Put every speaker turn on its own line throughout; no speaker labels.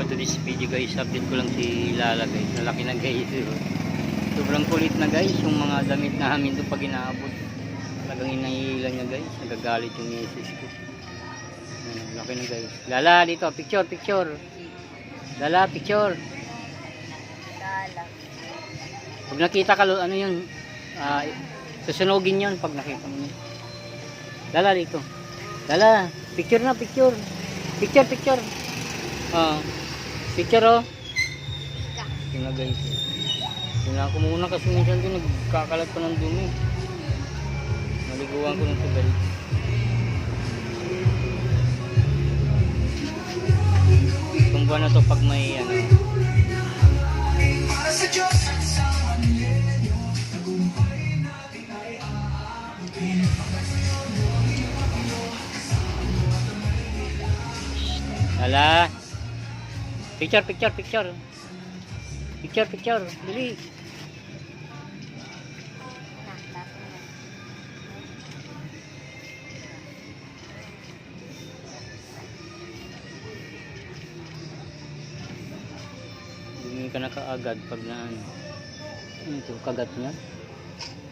for today's video guys, update ko lang si Lala guys. Nalaki na guys. Sobrang kulit na guys yung mga damit namin doon pag inaabot. Talagang inahilan niya guys. Nagagalit yung misis ko. Laki na guys. Lala dito, picture, picture. Lala, picture.
Lala.
Pag nakita ka, ano yun? Susunogin yun pag nakita mo. Lala dito. Lala, picture na, picture. Picture, picture. Picture oh. Tingnan guys. Tingnan ko muna kasi minsan din nagkakalat pa ng dumi. Maliguan ko ng tugal. Itong buwan na to pag may ano. Lala. Picture, picture, picture. Picture, picture. Dali. Dumi ka na kaagad pag na ano. Ito, kagat niya.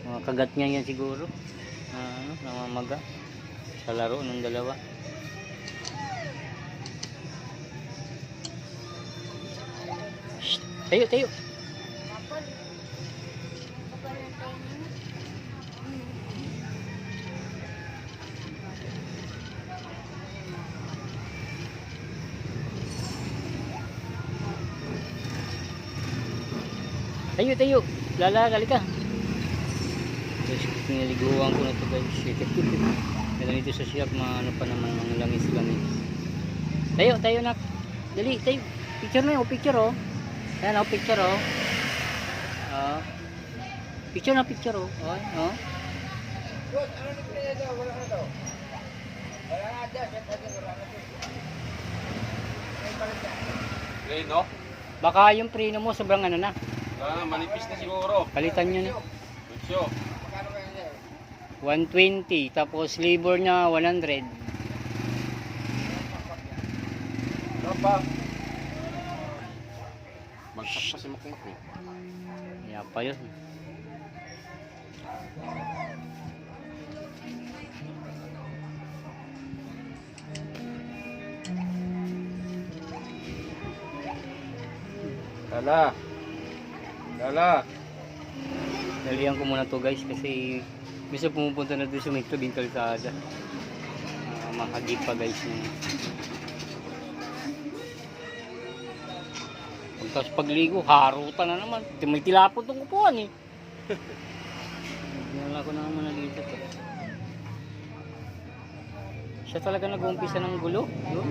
Mga kagat niya yan siguro. Namamaga. Sa laro ng dalawa. Tayo, tayo.
Kapal. Kapal ng tayo niya.
Tayo, tayo. Lala, gali ka. Guys, pinaliguan ko na ito guys. Kaya dito sa shop, ano pa naman ng langis-langis. Tayo, tayo nak. Dali, tayo. Picture na yun, picture oh. Ayan o, picture o. Picture na picture o. Ano ni pinili ito? Wala na ito. Wala na ito.
Preno?
Baka yung preno mo sobrang ano na.
Manipis na siguro.
Palitan nyo na.
Lucio.
120. Tapos labor nya 100.
Apa? Bagsak pa si Makmak eh.
Kaya pa yun.
Lala. Lala.
Dalihan ko muna to guys kasi minsan pumupunta na doon sa may tabing kalsada. Mahagip pa guys niya. Tapos pagligo, harutan na naman. May tilapon itong upuan eh. Nala ko na naman na dito to. Siya talaga nag-uumpisa ng gulo. Yun.